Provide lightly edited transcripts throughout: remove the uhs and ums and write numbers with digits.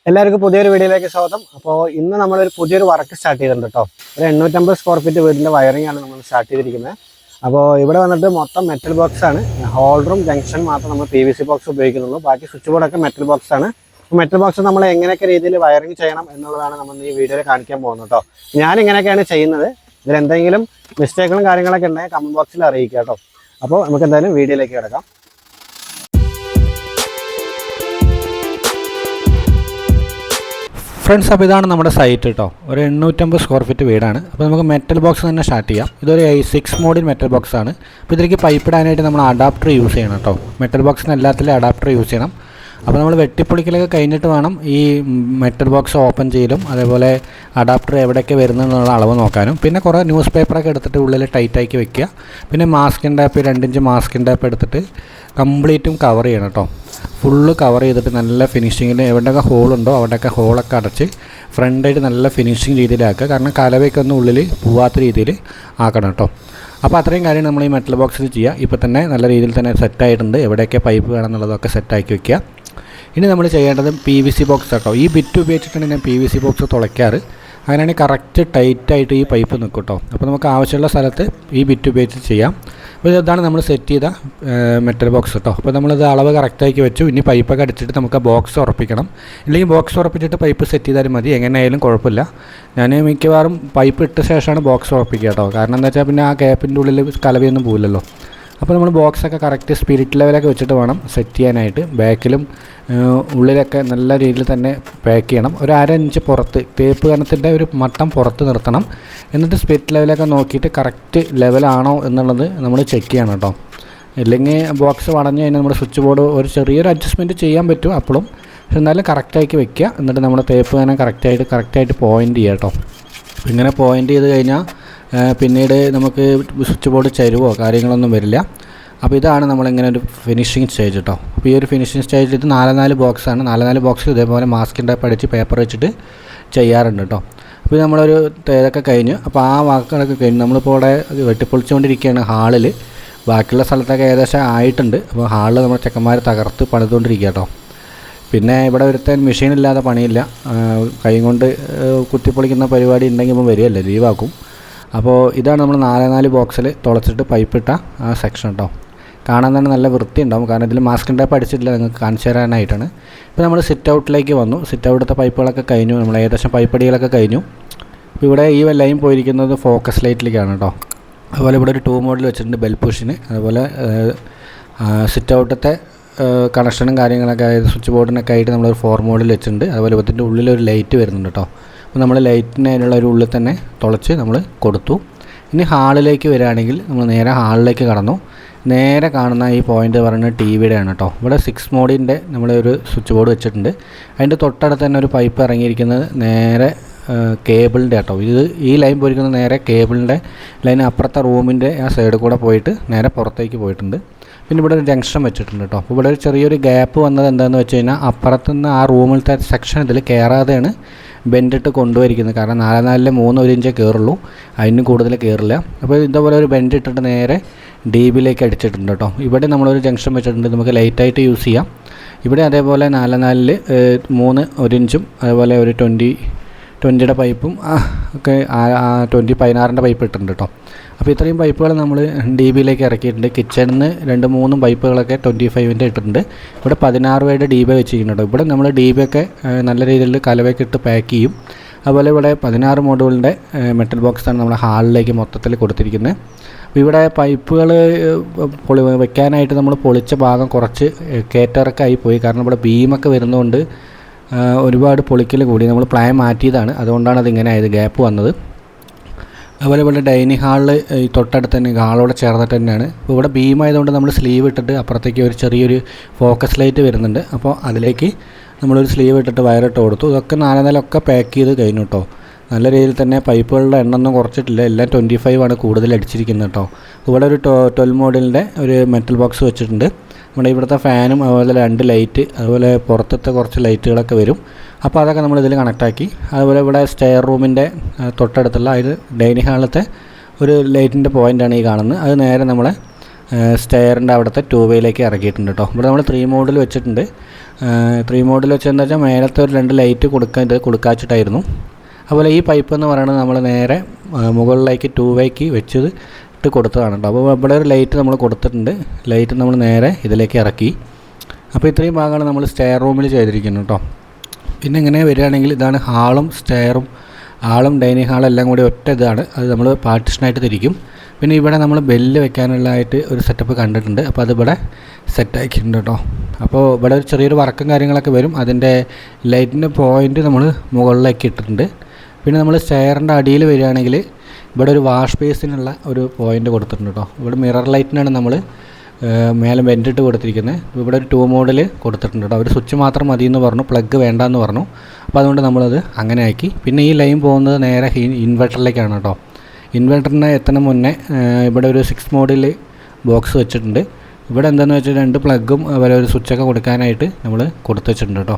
എല്ലാവർക്കും പുതിയൊരു വീഡിയോയിലേക്ക് സ്വാഗതം. അപ്പോൾ ഇന്ന് നമ്മളൊരു പുതിയൊരു വർക്ക് സ്റ്റാർട്ട് ചെയ്തിട്ടുണ്ട് കേട്ടോ. ഒരു 850 സ്ക്വയർ ഫീറ്റ് വീടിൻ്റെ വയറിംഗ് ആണ് നമ്മൾ സ്റ്റാർട്ട് ചെയ്തിരിക്കുന്നത്. അപ്പോൾ ഇവിടെ വന്നിട്ട് മൊത്തം മെറ്റൽ ബോക്സ് ആണ്. ഹോൾഡറും ജംഗ്ഷൻ മാത്രം നമ്മൾ PVC ബോക്സ് ഉപയോഗിക്കുന്നുള്ളൂ. ബാക്കി സ്വിച്ച് ബോർഡൊക്കെ മെറ്റൽ ബോക്സ് ആണ്. മെറ്റൽ ബോക്സ് നമ്മൾ എങ്ങനെയൊക്കെ രീതിയിൽ വയറിംഗ് ചെയ്യണം എന്നുള്ളതാണ് നമ്മൾ ഈ വീഡിയോയിൽ കാണിക്കാൻ പോകുന്നത് കേട്ടോ. ഞാൻ ഇങ്ങനെയൊക്കെയാണ് ചെയ്യുന്നത്. ഇതിൽ എന്തെങ്കിലും മിസ്റ്റേക്കുകളും കാര്യങ്ങളൊക്കെ ഉണ്ടെങ്കിൽ കമൻറ്റ് ബോക്സിൽ അറിയിക്കുക കേട്ടോ. അപ്പോൾ നമുക്ക് എന്തായാലും വീഡിയോയിലേക്ക് കിടക്കാം. ഫ്രണ്ട്സ്, അപ്പോൾ ഇതാണ് നമ്മുടെ സൈറ്റ് കേട്ടോ. ഒരു 850 സ്ക്വയർ ഫീറ്റ് വീടാണ്. അപ്പോൾ നമുക്ക് മെറ്റൽ ബോക്സ് തന്നെ സ്റ്റാർട്ട് ചെയ്യാം. ഇതൊരു 6 മോഡിൽ മെറ്റൽ ബോക്സ് ആണ്. അപ്പോൾ ഇതിലേക്ക് പൈപ്പ് ഇടാനായിട്ട് നമ്മൾ അഡാപ്റ്റർ യൂസ് ചെയ്യണം കേട്ടോ. മെറ്റൽ ബോക്സിന് എല്ലാത്തിലും അഡാപ്റ്റർ യൂസ് ചെയ്യണം. അപ്പോൾ നമ്മൾ വെട്ടിപ്പൊളിക്കലൊക്കെ കഴിഞ്ഞിട്ട് വേണം ഈ മെറ്റൽ ബോക്സ് ഓപ്പൺ ചെയ്യലും അതേപോലെ അഡാപ്റ്റർ എവിടെയൊക്കെ വരുന്നതെന്നുള്ള അളവ് നോക്കാനും. പിന്നെ കുറേ ന്യൂസ് പേപ്പറൊക്കെ എടുത്തിട്ട് ഉള്ളിൽ ടൈറ്റാക്കി വെക്കുക. പിന്നെ masking tap 2 inch masking tap എടുത്തിട്ട് കംപ്ലീറ്റും കവർ ചെയ്യണം കേട്ടോ. ഫുള്ള് കവർ ചെയ്തിട്ട് നല്ല ഫിനിഷിങ്ങിൽ എവിടെയൊക്കെ ഹോളുണ്ടോ അവിടെയൊക്കെ ഹോളൊക്കെ അടച്ച് ഫ്രണ്ടായിട്ട് നല്ല ഫിനിഷിങ് രീതിയിലാക്കുക. കാരണം കലവയ്ക്ക് ഒന്നും ഉള്ളിൽ പോവാത്ത രീതിയിൽ ആക്കണം കേട്ടോ. അപ്പോൾ അത്രയും കാര്യം നമ്മൾ ഈ മെറ്റൽ ബോക്സിൽ ചെയ്യുക. ഇപ്പോൾ തന്നെ നല്ല രീതിയിൽ തന്നെ സെറ്റായിട്ടുണ്ട്. എവിടെയൊക്കെ പൈപ്പ് വേണമെന്നുള്ളതൊക്കെ സെറ്റാക്കി വെക്കുക. ഇനി നമ്മൾ ചെയ്യേണ്ടത് PVC ബോക്സ് കേട്ടോ. ഈ ബിറ്റ് ഉപയോഗിച്ചിട്ടാണ് ഞാൻ PVC ബോക്സ് തുളയ്ക്കാറ്. അങ്ങനെയാണെങ്കിൽ കറക്റ്റ് ടൈറ്റായിട്ട് ഈ പൈപ്പ് നിൽക്കും കേട്ടോ. അപ്പോൾ നമുക്ക് ആവശ്യമുള്ള സ്ഥലത്ത് ഈ ബിറ്റ് ഉപയോഗിച്ച് ചെയ്യാം. അപ്പോൾ ഇതാണ് നമ്മൾ സെറ്റ് ചെയ്ത മെറ്റൽ ബോക്സ് കേട്ടോ. അപ്പോൾ നമ്മളിത് അളവ് കറക്റ്റാക്കി വെച്ചു. ഇനി പൈപ്പൊക്കെ അടിച്ചിട്ട് നമുക്ക് ആ ബോക്സ് ഉറപ്പിക്കണം. ഇല്ലെങ്കിൽ ബോക്സ് ഉറപ്പിച്ചിട്ട് പൈപ്പ് സെറ്റ് ചെയ്താലും മതി, എങ്ങനെയായാലും കുഴപ്പമില്ല. ഞാൻ മിക്കവാറും പൈപ്പ് ഇട്ട ശേഷമാണ് ബോക്സ് ഉറപ്പിക്കുക കേട്ടോ. കാരണം എന്താ വെച്ചാൽ പിന്നെ ആ ഗ്യാപ്പിൻ്റെ ഉള്ളിൽ കലവയൊന്നും പോവില്ലല്ലോ. അപ്പോൾ നമ്മൾ ബോക്സൊക്കെ കറക്റ്റ് സ്പിരിറ്റ് ലെവലൊക്കെ വെച്ചിട്ട് വേണം സെറ്റ് ചെയ്യാനായിട്ട്. ബാക്കിലും ഉള്ളിലൊക്കെ നല്ല രീതിയിൽ തന്നെ പാക്ക് ചെയ്യണം. ഒരു 1/2 ഇഞ്ച് പുറത്ത് തേപ്പ് കനത്തിൻ്റെ ഒരു മട്ടം പുറത്ത് നിർത്തണം. എന്നിട്ട് സ്പിരിറ്റ് ലെവലൊക്കെ നോക്കിയിട്ട് കറക്റ്റ് ലെവലാണോ എന്നുള്ളത് നമ്മൾ ചെക്ക് ചെയ്യണം കേട്ടോ. ഇല്ലെങ്കിൽ ബോക്സ് വളഞ്ഞ് കഴിഞ്ഞാൽ നമ്മുടെ സ്വിച്ച് ബോർഡ് ഒരു ചെറിയൊരു അഡ്ജസ്റ്റ്മെൻറ്റ് ചെയ്യാൻ പറ്റും അപ്പോഴും. പക്ഷെ എന്നാലും കറക്റ്റാക്കി വെക്കുക. എന്നിട്ട് നമ്മൾ തേപ്പ് കനം കറക്റ്റായിട്ട് പോയിൻ്റ് ചെയ്യുക കേട്ടോ. ഇങ്ങനെ പോയിൻ്റ് ചെയ്ത് കഴിഞ്ഞാൽ പിന്നീട് നമുക്ക് സ്വിച്ച് ബോർഡ് ചരുവോ കാര്യങ്ങളൊന്നും വരില്ല. അപ്പോൾ ഇതാണ് നമ്മളിങ്ങനെ ഒരു ഫിനിഷിങ് സ്റ്റേജ് കേട്ടോ. അപ്പോൾ ഈ ഒരു ഫിനിഷിങ് സ്റ്റേജിൽ ഇത് 4 ബോക്സാണ്. 4 ബോക്സിൽ ഇതേപോലെ മാസ്കിൻ്റെ പഠിച്ച് പേപ്പർ വെച്ചിട്ട് ചെയ്യാറുണ്ട് കേട്ടോ. അപ്പോൾ നമ്മളൊരു ഇതൊക്കെ കഴിഞ്ഞ് അപ്പോൾ ആ വാക്കുകളൊക്കെ കഴിഞ്ഞ് നമ്മളിപ്പോൾ ഇവിടെ വെട്ടിപ്പൊളിച്ചുകൊണ്ടിരിക്കുകയാണ് ഹാളിൽ. ബാക്കിയുള്ള സ്ഥലത്തൊക്കെ ഏകദേശം ആയിട്ടുണ്ട്. അപ്പോൾ ഹാളിൽ നമ്മൾ ചെക്കന്മാർ തകർത്ത് പണിതുകൊണ്ടിരിക്കുക കേട്ടോ. പിന്നെ ഇവിടെ ഒരുത്താൻ മെഷീനില്ലാതെ പണിയില്ല. കൈ കൊണ്ട് കുത്തിപ്പൊളിക്കുന്ന പരിപാടി ഉണ്ടെങ്കിൽ ഇപ്പം വരികയല്ലേ, ലീവാക്കും. അപ്പോൾ ഇതാണ് നമ്മൾ 4 ബോക്സിൽ തുളച്ചിട്ട് പൈപ്പിട്ട ആ സെക്ഷൻ കേട്ടോ. കാണാൻ തന്നെ നല്ല വൃത്തി ഉണ്ടാവും. കാരണം ഇതിൽ മാസ്കിൻ ടൈപ്പ് അടിച്ചിട്ടില്ല, നിങ്ങൾക്ക് കാണിച്ചു തരാനായിട്ടാണ്. ഇപ്പോൾ നമ്മൾ സിറ്റ് ഔട്ടിലേക്ക് വന്നു. സിറ്റ് ഔട്ടത്തെ പൈപ്പുകളൊക്കെ കഴിഞ്ഞു. നമ്മൾ ഏകദേശം പൈപ്പടികളൊക്കെ കഴിഞ്ഞു. ഇപ്പോൾ ഇവിടെ ഈ ലൈൻ പോയിരിക്കുന്നത് ഫോക്കസ് ലൈറ്റിലേക്കാണ് കേട്ടോ. അതുപോലെ ഇവിടെ ഒരു 2 മോഡിൽ വെച്ചിട്ടുണ്ട് ബെൽ പുഷിന്. അതുപോലെ സിറ്റ് ഔട്ടത്തെ കണക്ഷനും കാര്യങ്ങളൊക്കെ അതായത് സ്വിച്ച് ബോർഡിനൊക്കെ ആയിട്ട് നമ്മളൊരു 4 മോഡിൽ വെച്ചിട്ടുണ്ട്. അതുപോലെ ഇതിൻ്റെ ഉള്ളിലൊരു ലൈറ്റ് വരുന്നുണ്ട് കേട്ടോ. അപ്പോൾ നമ്മൾ ലൈറ്റിന് അതിനുള്ള ഒരു ഉള്ളിൽ തന്നെ തുളച്ച് നമ്മൾ കൊടുത്തു. ഇനി ഹാളിലേക്ക് വരികയാണെങ്കിൽ നമ്മൾ നേരെ ഹാളിലേക്ക് കടന്നു. നേരെ കാണുന്ന ഈ പോയിൻ്റ് പറയുന്നത് TVയുടെ ആണ് കേട്ടോ. ഇവിടെ 6 മോഡിൻ്റെ നമ്മളൊരു സ്വിച്ച് ബോർഡ് വെച്ചിട്ടുണ്ട്. അതിൻ്റെ തൊട്ടടുത്ത് തന്നെ ഒരു പൈപ്പ് ഇറങ്ങിയിരിക്കുന്നത് നേരെ കേബിളിൻ്റെ കേട്ടോ. ഈ ലൈൻ പോയിരിക്കുന്നത് നേരെ കേബിളിൻ്റെ ലൈൻ അപ്പുറത്തെ റൂമിൻ്റെ ആ സൈഡിൽ കൂടെ പോയിട്ട് നേരെ പുറത്തേക്ക് പോയിട്ടുണ്ട്. പിന്നെ ഇവിടെ ഒരു ജംഗ്ഷൻ വെച്ചിട്ടുണ്ട് കേട്ടോ. അപ്പോൾ ഇവിടെ ഒരു ചെറിയൊരു ഗ്യാപ്പ് വന്നത് എന്താണെന്ന് വെച്ച് കഴിഞ്ഞാൽ അപ്പുറത്തുനിന്ന് ആ റൂമിലത്തെ സെക്ഷൻ ഇതിൽ കയറാതെയാണ് ബെൻഡിട്ട് കൊണ്ടുവരിക്കുന്നത്. കാരണം 4 1 ഇഞ്ചേ കയറുള്ളൂ, അതിനും കൂടുതൽ കയറില്ല. അപ്പോൾ ഇതേപോലെ ഒരു ബെൻഡ് ഇട്ടിട്ട് നേരെ DBയിലേക്ക് അടിച്ചിട്ടുണ്ട് കേട്ടോ. ഇവിടെ നമ്മളൊരു ജംഗ്ഷൻ വെച്ചിട്ടുണ്ട്, നമുക്ക് ലൈറ്റായിട്ട് യൂസ് ചെയ്യാം. ഇവിടെ അതേപോലെ 4 3 1 ഇഞ്ചും അതുപോലെ ഒരു 20യുടെ പൈപ്പും ഒക്കെ 16ൻ്റെ പൈപ്പ് ഇട്ടിട്ടുണ്ട് കേട്ടോ. അപ്പോൾ ഇത്രയും പൈപ്പുകൾ നമ്മൾ DBയിലേക്ക് ഇറക്കിയിട്ടുണ്ട്. കിച്ചണിൽ നിന്ന് 2-3 പൈപ്പുകളൊക്കെ 25ൻ്റെ ഇട്ടിട്ടുണ്ട്. ഇവിടെ 16 DB വെച്ചിരിക്കുന്നുണ്ട്. ഇവിടെ നമ്മൾ DBയൊക്കെ നല്ല രീതിയിൽ കലവയൊക്കെ ഇട്ട് പാക്ക് ചെയ്യും. അതുപോലെ ഇവിടെ 16 മോഡുകളുടെ മെറ്റൽ ബോക്സാണ് നമ്മൾ ഹാളിലേക്ക് മൊത്തത്തിൽ കൊടുത്തിരിക്കുന്നത്. അപ്പോൾ ഇവിടെ പൈപ്പുകൾ വെക്കാനായിട്ട് നമ്മൾ പൊളിച്ച ഭാഗം കുറച്ച് കയറ്റിറക്കം ആയിപ്പോയി. കാരണം ഇവിടെ ബീമൊക്കെ വരുന്നതുകൊണ്ട് ഒരുപാട് പൊളിക്കൽ കൂടി. നമ്മൾ പ്ലാൻ മാറ്റിയതാണ്, അതുകൊണ്ടാണ് അതിങ്ങനെ ആയത്, ഗ്യാപ്പ് വന്നത്. അതുപോലെ ഇവിടെ ഡൈനിങ് ഹാളിൽ ഈ തൊട്ടടുത്ത് തന്നെ ഹാളോടെ ചേർന്നിട്ട് തന്നെയാണ്. അപ്പോൾ ഇവിടെ ബീമായതുകൊണ്ട് നമ്മൾ സ്ലീവ് ഇട്ടിട്ട് അപ്പുറത്തേക്ക് ഒരു ചെറിയൊരു ഫോക്കസ് ലൈറ്റ് വരുന്നുണ്ട്. അപ്പോൾ അതിലേക്ക് നമ്മളൊരു സ്ലീവ് ഇട്ടിട്ട് വയറിട്ട് കൊടുത്തു. ഇതൊക്കെ 4 ഒക്കെ പാക്ക് ചെയ്ത് കഴിഞ്ഞു കേട്ടോ. നല്ല രീതിയിൽ തന്നെ പൈപ്പുകളുടെ എണ്ണമൊന്നും കുറച്ചിട്ടില്ല, എല്ലാം 25 ആണ് കൂടുതൽ അടിച്ചിരിക്കുന്നത് കേട്ടോ. ഇവിടെ ഒരു 12 മോഡലിൻ്റെ ഒരു മെറ്റൽ ബോക്സ് വെച്ചിട്ടുണ്ട്. നമ്മുടെ ഇവിടുത്തെ ഫാനും അതുപോലെ 2 ലൈറ്റ് അതുപോലെ പുറത്തത്തെ കുറച്ച് ലൈറ്റുകളൊക്കെ വരും. അപ്പോൾ അതൊക്കെ നമ്മളിതിൽ കണക്റ്റാക്കി. അതുപോലെ ഇവിടെ സ്റ്റെയർ റൂമിൻ്റെ തൊട്ടടുത്തുള്ള അതിൽ ഡൈനിങ് ഹാളിലത്തെ ഒരു ലൈറ്റിൻ്റെ പോയിൻ്റാണ് ഈ കാണുന്നത്. അത് നേരെ നമ്മളെ സ്റ്റെയറിൻ്റെ അവിടുത്തെ 2 വേയിലേക്ക് ഇറക്കിയിട്ടുണ്ട് കേട്ടോ. ഇവിടെ നമ്മൾ 3 മോഡിൽ വെച്ചിട്ടുണ്ട്. ത്രീ മോഡിൽ വെച്ച് എന്താ വെച്ചാൽ മേലത്തെ ഒരു 2 ലൈറ്റ് കൊടുക്കാച്ചിട്ടായിരുന്നു. അതുപോലെ ഈ പൈപ്പ് എന്ന് പറയുന്നത് നമ്മൾ നേരെ മുകളിലേക്ക് 2 വൈക്ക് വെച്ചത് ഇട്ട് കൊടുത്തതാണ് കേട്ടോ. അപ്പോൾ ഇവിടെ ഒരു ലൈറ്റ് നമ്മൾ കൊടുത്തിട്ടുണ്ട്. ലൈറ്റ് നമ്മൾ നേരെ ഇതിലേക്ക് ഇറക്കി. അപ്പോൾ ഇത്രയും ഭാഗമാണ് നമ്മൾ സ്റ്റെയർ റൂമിൽ ചെയ്തിരിക്കുന്നത് കേട്ടോ. പിന്നെ ഇങ്ങനെ വരികയാണെങ്കിൽ ഇതാണ് ഹാളും സ്റ്റെയറും, ഹാളും ഡൈനിങ് ഹാളും എല്ലാം കൂടി ഒറ്റ ഇതാണ്. അത് നമ്മൾ പാർട്ടിഷനായിട്ട് തിരിക്കും. പിന്നെ ഇവിടെ നമ്മൾ ബെല്ല് വെക്കാനുള്ളതായിട്ട് ഒരു സെറ്റപ്പ് കണ്ടിട്ടുണ്ട്. അപ്പോൾ അതിവിടെ സെറ്റാക്കിയിട്ടുണ്ട് കേട്ടോ. അപ്പോൾ ഇവിടെ ഒരു ചെറിയൊരു വർക്കും കാര്യങ്ങളൊക്കെ വരും. അതിൻ്റെ ലൈറ്റിൻ്റെ പോയിൻ്റ് നമ്മൾ മുകളിലേക്ക് ഇട്ടിട്ടുണ്ട്. പിന്നെ നമ്മൾ സ്റ്റെയറിൻ്റെ അടിയിൽ വരികയാണെങ്കിൽ ഇവിടെ ഒരു വാഷ് ബേസിനുള്ള ഒരു പോയിൻ്റ് കൊടുത്തിട്ടുണ്ട് കേട്ടോ. ഇവിടെ മിറർ ലൈറ്റിനാണ് നമ്മൾ മേലെ വെൻറ്റിട്ട് കൊടുത്തിരിക്കുന്നത്. ഇവിടെ ഒരു 2 മോഡൽ കൊടുത്തിട്ടുണ്ട് കേട്ടോ. അവർ സ്വിച്ച് മാത്രം മതി എന്ന് പറഞ്ഞു, പ്ലഗ് വേണ്ടെന്ന് പറഞ്ഞു. അപ്പോൾ അതുകൊണ്ട് നമ്മളത് അങ്ങനെ ആക്കി. പിന്നെ ഈ ലൈൻ പോകുന്നത് നേരെ ഇൻവെർട്ടറിലേക്കാണ് കേട്ടോ. ഇൻവെർട്ടറിന് എത്തുന്ന മുന്നേ ഇവിടെ ഒരു 6 മോഡൽ ബോക്സ് വെച്ചിട്ടുണ്ട്. ഇവിടെ എന്താണെന്ന് വെച്ചാൽ 2 പ്ലഗും അതുപോലെ ഒരു സ്വിച്ചൊക്കെ കൊടുക്കാനായിട്ട് നമ്മൾ കൊടുത്തു വെച്ചിട്ടുണ്ട് കേട്ടോ.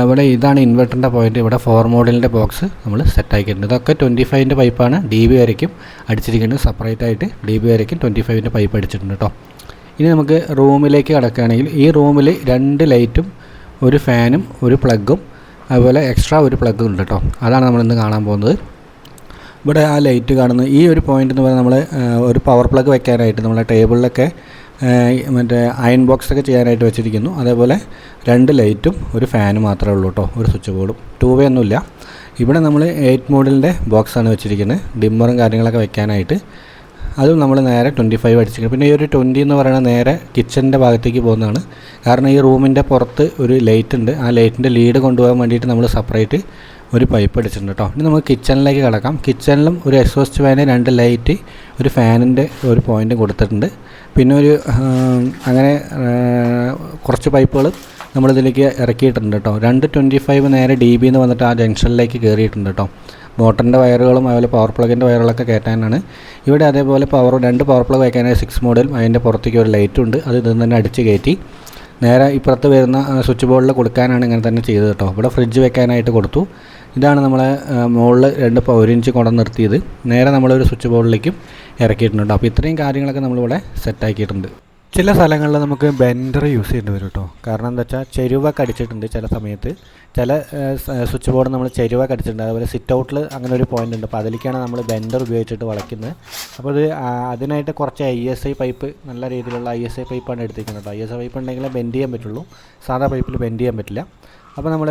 ഇവിടെ ഇതാണ് ഇൻവെർട്ടറിൻ്റെ പോയിൻ്റ്. ഇവിടെ 4 മോഡലിൻ്റെ ബോക്സ് നമ്മൾ സെറ്റാക്കിയിട്ടുണ്ട്. ഇതൊക്കെ 25ൻ്റെ പൈപ്പാണ്. DB വരയ്ക്കും അടിച്ചിരിക്കുന്നത്. സെപ്പറേറ്റ് ആയിട്ട് DB വരയ്ക്കും 25ൻ്റെ പൈപ്പ് അടിച്ചിട്ടുണ്ട് കേട്ടോ. ഇനി നമുക്ക് റൂമിലേക്ക് കിടക്കുകയാണെങ്കിൽ ഈ റൂമിൽ 2 ലൈറ്റും ഒരു ഫാനും ഒരു പ്ലഗും അതുപോലെ എക്സ്ട്രാ ഒരു പ്ലഗും ഉണ്ട് കേട്ടോ. അതാണ് നമ്മളിന്ന് കാണാൻ പോകുന്നത്. ഇവിടെ ആ ലൈറ്റ് കാണുന്ന ഈ ഒരു പോയിൻ്റ് എന്ന് പറഞ്ഞാൽ നമ്മൾ ഒരു പവർ പ്ലഗ് വെക്കാനായിട്ട് നമ്മളെ ടേബിളിലൊക്കെ മറ്റേ അയൺ ബോക്സൊക്കെ ചെയ്യാനായിട്ട് വെച്ചിരിക്കുന്നു. അതേപോലെ 2 ലൈറ്റും ഒരു ഫാനും മാത്രമേ ഉള്ളൂ കേട്ടോ. ഒരു സ്വിച്ച് ബോർഡും 2 വേ ഒന്നുമില്ല. ഇവിടെ നമ്മൾ 8 മോഡലിൻ്റെ ബോക്സാണ് വെച്ചിരിക്കുന്നത്. ഡിമ്മറും കാര്യങ്ങളൊക്കെ വെക്കാനായിട്ട്. അതും നമ്മൾ നേരെ 25 അടിച്ചിരിക്കുന്നത്. പിന്നെ ഈ ഒരു 20 എന്ന് പറയുന്നത് നേരെ കിച്ചണിൻ്റെ ഭാഗത്തേക്ക് പോകുന്നതാണ്. കാരണം ഈ റൂമിൻ്റെ പുറത്ത് ഒരു ലൈറ്റ് ഉണ്ട്. ആ ലൈറ്റിൻ്റെ ലീഡ് കൊണ്ടുപോകാൻ വേണ്ടിയിട്ട് നമ്മൾ സെപ്പറേറ്റ് ഒരു പൈപ്പ് അടിച്ചിട്ടുണ്ട് കേട്ടോ. ഇനി നമുക്ക് കിച്ചണിലേക്ക് കിടക്കാം. കിച്ചണിലും ഒരു എക്സോസ്റ്റ് ഫാന് 2 ലൈറ്റ് ഒരു ഫാനിൻ്റെ ഒരു പോയിൻ്റ് കൊടുത്തിട്ടുണ്ട്. പിന്നെ ഒരു അങ്ങനെ കുറച്ച് പൈപ്പുകൾ നമ്മളിതിലേക്ക് ഇറക്കിയിട്ടുണ്ട് കേട്ടോ. 225 നേരെ DB എന്ന് വന്നിട്ട് ആ ജംഗ്ഷനിലേക്ക് കയറിയിട്ടുണ്ട് കേട്ടോ. മോട്ടറിൻ്റെ വയറുകളും അതുപോലെ പവർ പ്ലഗിൻ്റെ വയറുകളൊക്കെ കയറ്റാനാണ്. ഇവിടെ അതേപോലെ 2 പവർ പ്ലഗ് വയ്ക്കാനായി 6 മോഡൽ. അതിൻ്റെ പുറത്തേക്ക് ഒരു ലൈറ്റും ഉണ്ട്. അത് ഇതിൽ തന്നെ അടിച്ച് കയറ്റി നേരെ ഇപ്പുറത്ത് വരുന്ന സ്വിച്ച് ബോർഡിൽ കൊടുക്കാനാണ് ഇങ്ങനെ തന്നെ ചെയ്തത് കേട്ടോ. ഇവിടെ ഫ്രിഡ്ജ് വെക്കാനായിട്ട് കൊടുത്തു. ഇതാണ് നമ്മളെ മുകളിൽ 1 ഇഞ്ച് കൊണ്ടു നിർത്തിയത്. നേരെ നമ്മളൊരു സ്വിച്ച് ബോർഡിലേക്കും ഇറക്കിയിട്ടുണ്ട്. അപ്പോൾ ഇത്രയും കാര്യങ്ങളൊക്കെ നമ്മളിവിടെ സെറ്റാക്കിയിട്ടുണ്ട്. ചില സ്ഥലങ്ങളിൽ നമുക്ക് ബെൻഡർ യൂസ് ചെയ്യേണ്ടി വരും കേട്ടോ. കാരണം എന്താ വെച്ചാൽ ചെരുവൊക്കെ അടിച്ചിട്ടുണ്ട് ചില സമയത്ത്. ചില സ്വിച്ച് ബോർഡ് നമ്മൾ ചെരുവൊക്കെ അടിച്ചിട്ടുണ്ട്. അതുപോലെ സിറ്റ് ഔട്ടിൽ അങ്ങനെ ഒരു പോയിൻ്റ് ഉണ്ട്. അപ്പോൾ അതിലേക്കാണ് നമ്മൾ ബെൻഡർ ഉപയോഗിച്ചിട്ട് വളയ്ക്കുന്നത്. അപ്പോൾ അതിനായിട്ട് കുറച്ച് ISI പൈപ്പ്, നല്ല രീതിയിലുള്ള ISI പൈപ്പാണ് എടുത്തിരിക്കുന്നത് കേട്ടോ. ISI പൈപ്പ് ഉണ്ടെങ്കിലേ ബെൻഡ് ചെയ്യാൻ പറ്റുള്ളൂ. സാധാ പൈപ്പിൽ ബെൻഡ് ചെയ്യാൻ പറ്റില്ല. അപ്പോൾ നമ്മൾ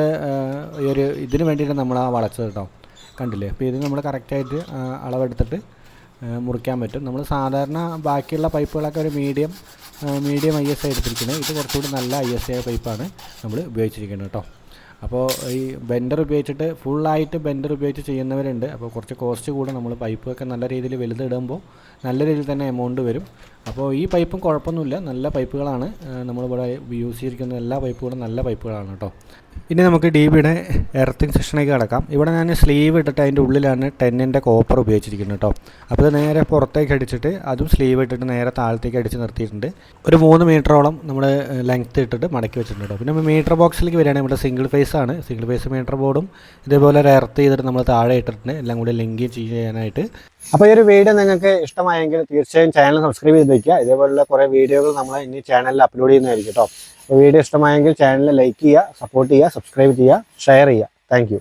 ഈ ഒരു ഇതിന് വേണ്ടിയിട്ട് നമ്മൾ ആ വളച്ചത് കേട്ടോ. കണ്ടില്ലേ? അപ്പോൾ ഇത് നമ്മൾ കറക്റ്റായിട്ട് അളവെടുത്തിട്ട് മുറിക്കാൻ പറ്റും. നമ്മൾ സാധാരണ ബാക്കിയുള്ള പൈപ്പുകളൊക്കെ ഒരു മീഡിയം ISI എടുത്തിരിക്കുന്നത്. ഇത് കുറച്ചുകൂടി നല്ല ISI പൈപ്പാണ് നമ്മൾ ഉപയോഗിച്ചിരിക്കുന്നത് കേട്ടോ. അപ്പോൾ ഈ ബെൻഡർ ഉപയോഗിച്ചിട്ട് ഫുള്ളായിട്ട് ബെൻഡർ ഉപയോഗിച്ച് ചെയ്യുന്നവരുണ്ട്. അപ്പോൾ കുറച്ച് കോസ്റ്റ് കൂടെ. നമ്മൾ പൈപ്പൊക്കെ നല്ല രീതിയിൽ വലുതിടുമ്പോൾ നല്ല രീതിയിൽ തന്നെ എമൗണ്ട് വരും. അപ്പോൾ ഈ പൈപ്പും കുഴപ്പമൊന്നുമില്ല, നല്ല പൈപ്പുകളാണ്. നമ്മളിവിടെ യൂസ് ചെയ്തിരിക്കുന്ന എല്ലാ പൈപ്പുകളും നല്ല പൈപ്പുകളാണ് കേട്ടോ. ഇനി നമുക്ക് DBയുടെ എർത്തിങ് സെക്ഷനേക്ക് കിടക്കാം. ഇവിടെ ഞാൻ സ്ലീവ് ഇട്ടിട്ട് അതിൻ്റെ ഉള്ളിലാണ് 10ൻ്റെ കോപ്പർ ഉപയോഗിച്ചിരിക്കുന്നത് കേട്ടോ. അപ്പോൾ ഇത് നേരെ പുറത്തേക്ക് അടിച്ചിട്ട് അതും സ്ലീവ് ഇട്ടിട്ട് നേരെ താഴത്തേക്ക് അടിച്ച് നിർത്തിയിട്ടുണ്ട്. ഒരു 3 മീറ്ററോളം നമ്മൾ ലെങ്ത്ത് ഇട്ടിട്ട് മടക്കി വെച്ചിട്ടുണ്ട് കേട്ടോ. പിന്നെ മീറ്റർ ബോക്സിലേക്ക് വരികയാണെങ്കിൽ ഇവിടെ സിംഗിൾ ഫേസ് മീറ്റർ ബോർഡും ഇതേപോലെ ഒരു എർത്ത് ചെയ്തിട്ട് നമ്മൾ താഴെ ഇട്ടിട്ടുണ്ട്. എല്ലാം കൂടി ലിങ്ക് ചെയ്യാനായിട്ട്. അപ്പോൾ ഈ ഒരു വീഡിയോ നിങ്ങൾക്ക് ഇഷ്ടമായെങ്കിൽ തീർച്ചയായും ചാനൽ സബ്സ്ക്രൈബ് ചെയ്ത് വയ്ക്കുക. ഇതേപോലുള്ള കുറേ വീഡിയോകൾ നമ്മൾ ഇനി ചാനലിൽ അപ്ലോഡ് ചെയ്യുന്നതായിരിക്കും കേട്ടോ. അപ്പോൾ വീഡിയോ ഇഷ്ടമായെങ്കിൽ ചാനൽ ലൈക്ക് ചെയ്യുക, സപ്പോർട്ട് ചെയ്യുക, സബ്സ്ക്രൈബ് ചെയ്യുക, ഷെയർ ചെയ്യുക. താങ്ക്